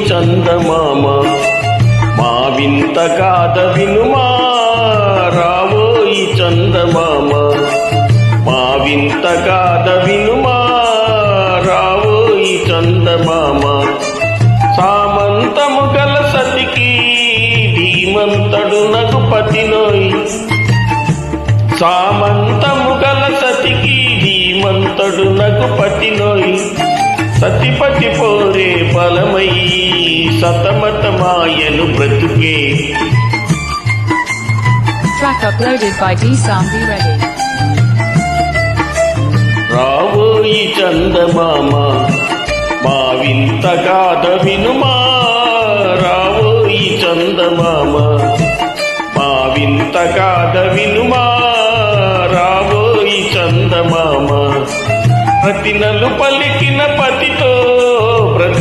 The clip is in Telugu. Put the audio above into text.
చందమామ మా వింత గాథ వినుమా రావోయి చందమామ మా వింత గాథ వినుమా రావోయి చందమామ సామంతము గల సతికి ధీమంతడు నగుపతినోయ్ సామంతము గల సతికి ధీమంతడు నగుపతినోయ్ సతిపతి పోరే బలమై సతమతమాయను బ్రతుకే. Track uploaded by D Sambi Reddy. రావోయి చందమామ మా వింత గాథ వినుమా రావోయి చందమామ మా వింత గాథ వినుమా రావోయి చందమామ ప్రతి నలుప